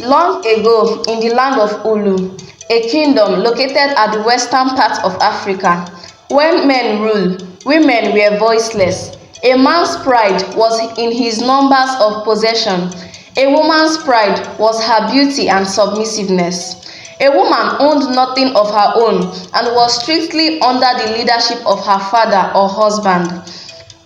Long ago, in the land of Ulu, a kingdom located at the western part of Africa, when men ruled, women were voiceless. A man's pride was in his numbers of possession. A woman's pride was her beauty and submissiveness. A woman owned nothing of her own and was strictly under the leadership of her father or husband.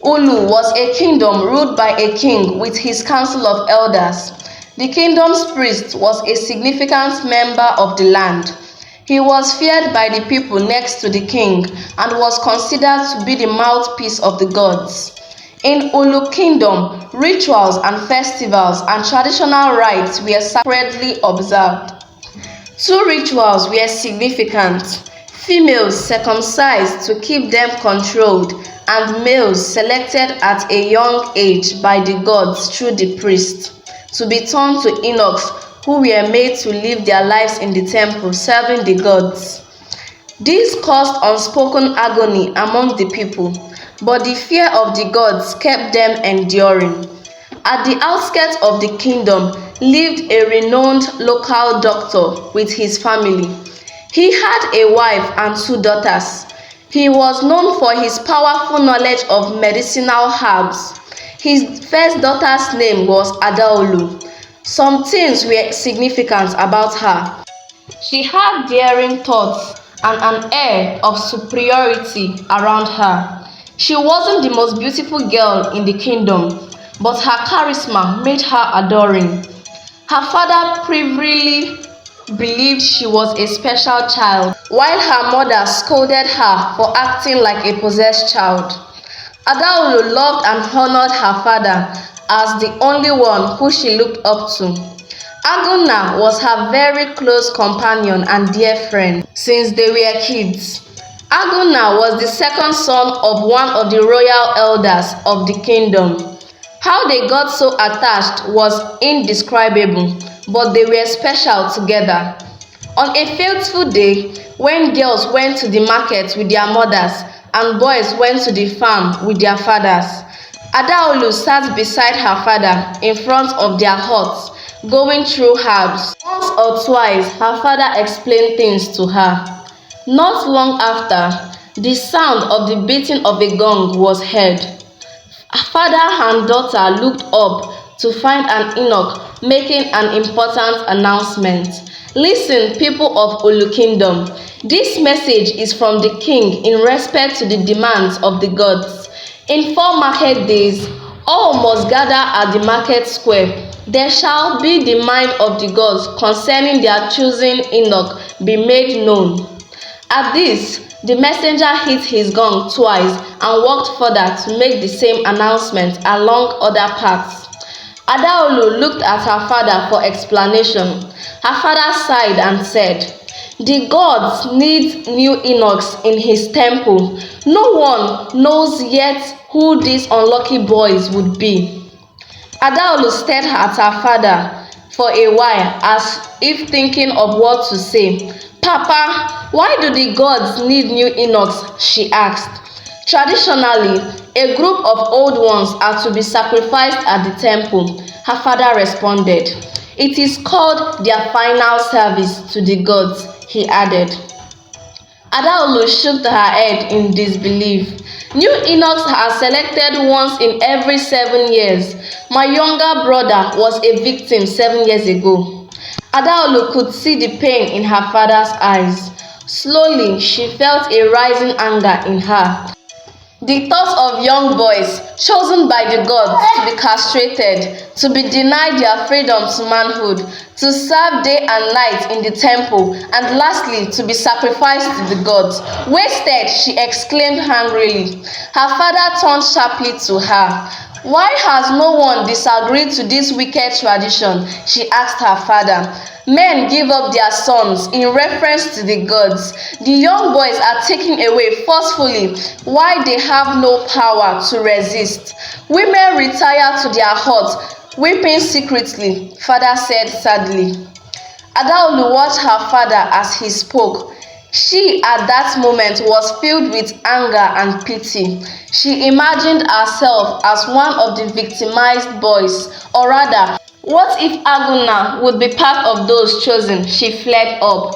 Ulu was a kingdom ruled by a king with his council of elders. The kingdom's priest was a significant member of the land. He was feared by the people next to the king and was considered to be the mouthpiece of the gods. In Ulu Kingdom, rituals and festivals and traditional rites were sacredly observed. Two rituals were significant: females circumcised to keep them controlled, and males selected at a young age by the gods through the priest to be turned to eunuchs who were made to live their lives in the temple serving the gods. This caused unspoken agony among the people, but the fear of the gods kept them enduring. At the outskirts of the kingdom lived a renowned local doctor with his family. He had a wife and two daughters. He was known for his powerful knowledge of medicinal herbs. His first daughter's name was Adaulu. Some things were significant about her. She had daring thoughts and an air of superiority around her. She wasn't the most beautiful girl in the kingdom, but her charisma made her adoring. Her father privily believed she was a special child, while her mother scolded her for acting like a possessed child. Adaulu loved and honored her father as the only one who she looked up to. Agunna was her very close companion and dear friend since they were kids. Agunna was the second son of one of the royal elders of the kingdom. How they got so attached was indescribable, but they were special together. On a fateful day, when girls went to the market with their mothers and boys went to the farm with their fathers, Adaulu sat beside her father in front of their huts, going through herbs. Once or twice, her father explained things to her. Not long after, the sound of the beating of a gong was heard. Father and daughter looked up to find an eunuch making an important announcement. Listen, people of Ulu Kingdom, this message is from the king in respect to the demands of the gods. In 4 market days, all must gather at the market square. There shall be the mind of the gods concerning their choosing eunuch be made known. At this, the messenger hit his gong twice and walked further to make the same announcement along other paths. Adaulu looked at her father for explanation. Her father sighed and said, "The gods need new eunuchs in his temple. No one knows yet who these unlucky boys would be." Adaulu stared at her father for a while as if thinking of what to say. "Papa, why do the gods need new eunuchs?" she asked. "Traditionally, a group of old ones are to be sacrificed at the temple," her father responded. "It is called their final service to the gods," he added. Adaulu shook her head in disbelief. "New eunuchs are selected once in every 7 years. My younger brother was a victim 7 years ago." Adaulu could see the pain in her father's eyes. Slowly, she felt a rising anger in her. The thought of young boys chosen by the gods to be castrated, to be denied their freedom to manhood, to serve day and night in the temple, and lastly to be sacrificed to the gods. "Wasted!" she exclaimed angrily. Her father turned sharply to her. "Why has no one disagreed to this wicked tradition?" she asked her father. "Men give up their sons in reference to the gods. The young boys are taken away forcefully while they have no power to resist. Women retire to their huts, weeping secretly," father said sadly. Adaulu watched her father as he spoke. She at that moment was filled with anger and pity. She imagined herself as one of the victimized boys, or rather, What if Agunna would be part of those chosen? She flared up.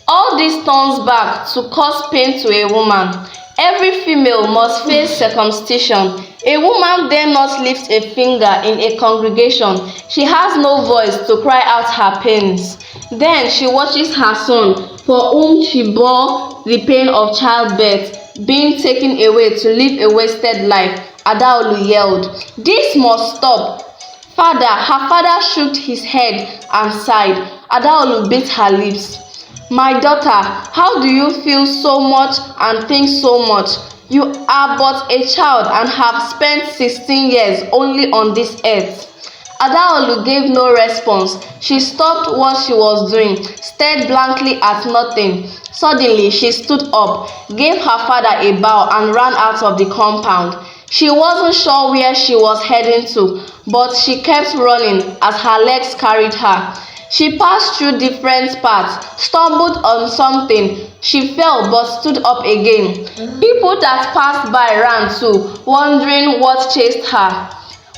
All this turns back to cause pain to a woman. Every female must face circumcision. A woman dare not lift a finger in a congregation. She has no voice to cry out her pains. Then she watches her son, for whom she bore the pain of childbirth, being taken away to live a wasted life. Adaulu yelled, "This must stop!" Her father shook his head and sighed. Adaolu bit her lips. "My daughter, how do you feel so much and think so much? You are but a child and have spent 16 years only on this earth." Adaolu gave no response. She stopped what she was doing, stared blankly at nothing. Suddenly, she stood up, gave her father a bow, and ran out of the compound. She wasn't sure where she was heading to, but she kept running as her legs carried her. She passed through different paths, stumbled on something. She fell but stood up again. People that passed by ran too, wondering what chased her.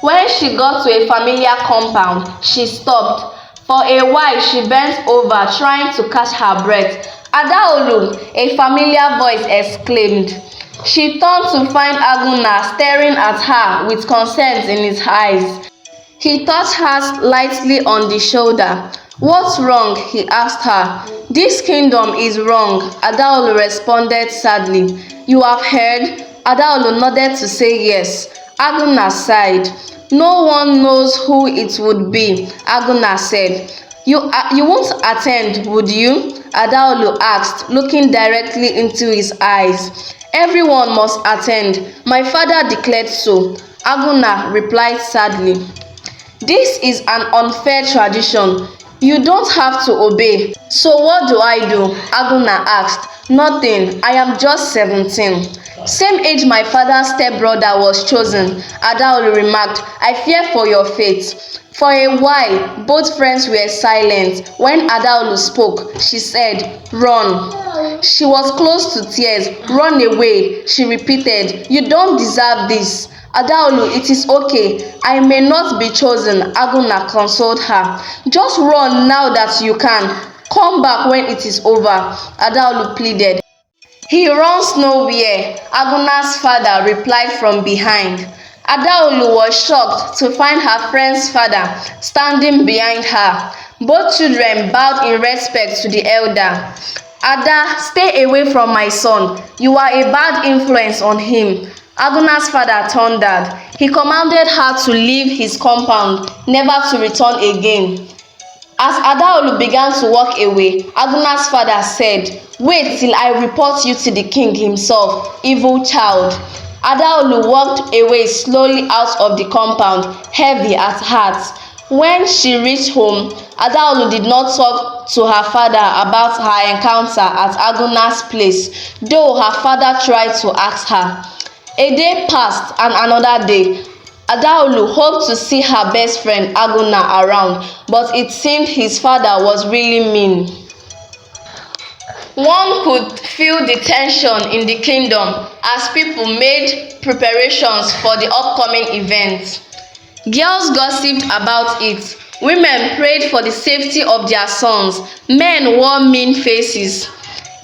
When she got to a familiar compound, she stopped. For a while she bent over, trying to catch her breath. "Adaolu!" a familiar voice exclaimed. She turned to find Agunna staring at her with concern in his eyes. He touched her lightly on the shoulder. "What's wrong?" he asked her. "This kingdom is wrong," Adaolu responded sadly. "You have heard?" Adaolu nodded to say yes. Agunna sighed. "No one knows who it would be," Agunna said. You won't attend, would you?" Adaolu asked, looking directly into his eyes. "Everyone must attend. My father declared so," Agunna replied sadly. "This is an unfair tradition. You don't have to obey." "So what do I do?" Agunna asked. "Nothing. I am just 17. "Same age my father's stepbrother was chosen," Adaolu remarked. "I fear for your fate." For a while, both friends were silent. When Adaolu spoke, she said, "Run." She was close to tears. "Run away," she repeated. "You don't deserve this." "Adaolu, it is okay. I may not be chosen," Agunna consoled her. "Just run now that you can. Come back when it is over," Adaolu pleaded. "He runs nowhere," Agunna's father replied from behind. Adaolu was shocked to find her friend's father standing behind her. Both children bowed in respect to the elder. "Ada, stay away from my son. You are a bad influence on him," Agunna's father thundered. He commanded her to leave his compound, never to return again. As Adaolu began to walk away, Agunna's father said, "Wait till I report you to the king himself, evil child." Adaolu walked away slowly out of the compound, heavy at heart. When she reached home, Adaolu did not talk to her father about her encounter at Agunna's place, though her father tried to ask her. A day passed and another day. Adaolu hoped to see her best friend Agunna around, but it seemed his father was really mean. One could feel the tension in the kingdom as people made preparations for the upcoming event. Girls gossiped about it. Women prayed for the safety of their sons. Men wore mean faces.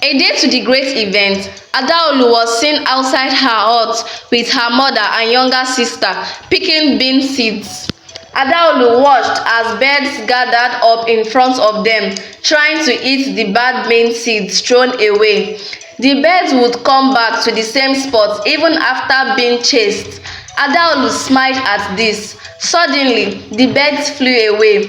A day to the great event, Adaolu was seen outside her hut with her mother and younger sister picking bean seeds. Adaolu watched as birds gathered up in front of them, trying to eat the bad bean seeds thrown away. The birds would come back to the same spot even after being chased. Adaolu smiled at this. Suddenly, the birds flew away.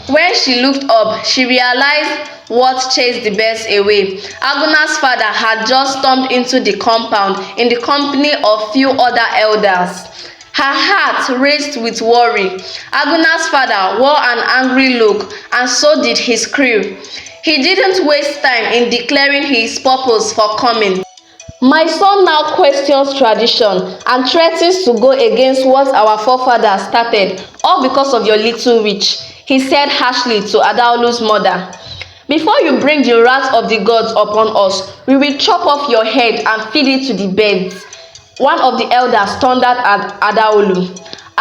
When she looked up, she realized what chased the birds away. Agunna's father had just stormed into the compound in the company of few other elders. Her heart raced with worry. Agunna's father wore an angry look, and so did his crew. He didn't waste time in declaring his purpose for coming. "My son now questions tradition and threatens to go against what our forefathers started, all because of your little witch," he said harshly to Adaolu's mother. "Before you bring the wrath of the gods upon us, we will chop off your head and feed it to the birds," one of the elders thundered at Adaolu.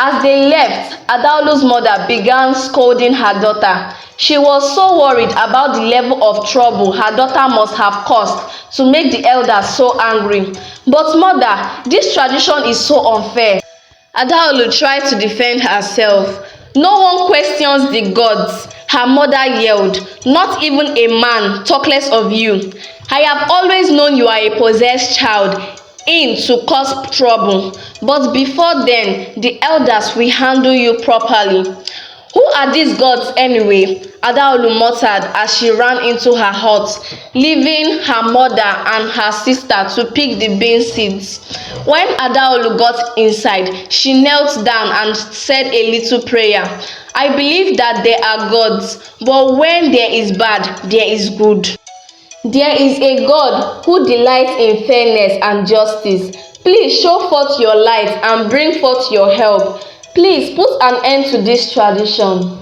As they left, Adaulu's mother began scolding her daughter. She was so worried about the level of trouble her daughter must have caused to make the elders so angry. But mother, this tradition is so unfair. Adaulu tried to defend herself. No one questions the gods, her mother yelled. Not even a man, talk less of you. I have always known you are a possessed child, in to cause trouble. But before then, the elders will handle you properly. Who are these gods anyway? Adaulu muttered as she ran into her hut, leaving her mother and her sister to pick the bean seeds. When Adaulu got inside, she knelt down and said a little prayer. I believe that there are gods, but when there is bad, there is good. There is a God who delights in fairness and justice. Please show forth your light and bring forth your help. Please put an end to this tradition.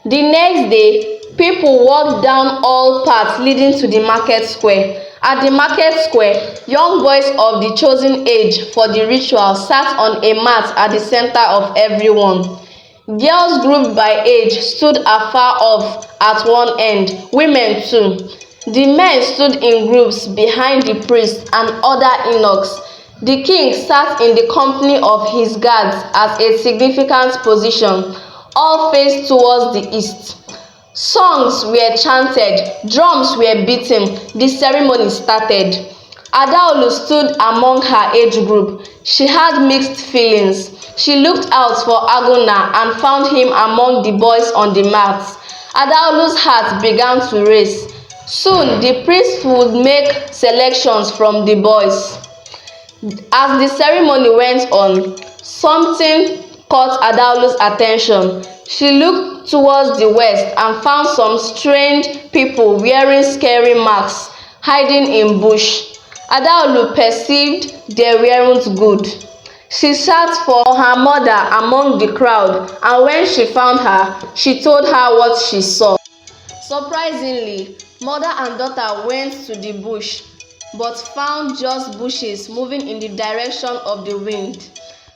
The next day, people walked down all paths leading to the market square. At the market square, young boys of the chosen age for the ritual sat on a mat at the center of everyone. Girls grouped by age stood afar off at one end, women too. The men stood in groups behind the priest and other eunuchs. The king sat in the company of his guards at a significant position, all faced towards the east. Songs were chanted, drums were beaten, the ceremony started. Adaulu stood among her age group. She had mixed feelings. She looked out for Agunna and found him among the boys on the mats. Adaulu's heart began to race. Soon the priest would make selections from the boys. As the ceremony went on, something caught Adaulu's attention. She looked towards the west and found some strange people wearing scary masks, hiding in bush. Adaulu perceived they weren't good. She searched for her mother among the crowd, and when she found her, she told her what she saw. Surprisingly, mother and daughter went to the bush, but found just bushes moving in the direction of the wind.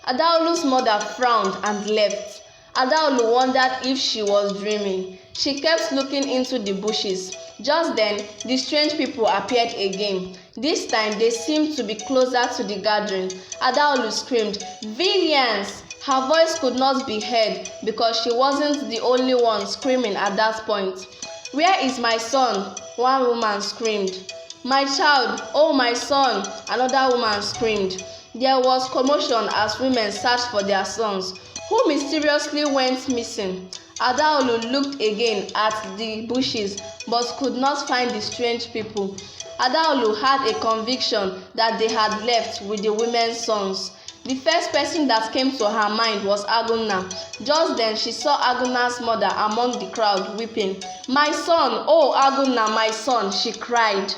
Adaulu's mother frowned and left. Adaulu wondered if she was dreaming. She kept looking into the bushes. Just then, the strange people appeared again. This time, they seemed to be closer to the gathering. Adaulu screamed, "Villains!" Her voice could not be heard because she wasn't the only one screaming at that point. "Where is my son?" one woman screamed. "My child, oh my son," another woman screamed. There was commotion as women searched for their sons, who mysteriously went missing. Adaulu looked again at the bushes but could not find the strange people. Adaulu had a conviction that they had left with the women's sons. The first person that came to her mind was Agunna. Just then she saw Agunna's mother among the crowd weeping. "My son, oh Agunna, my son," she cried.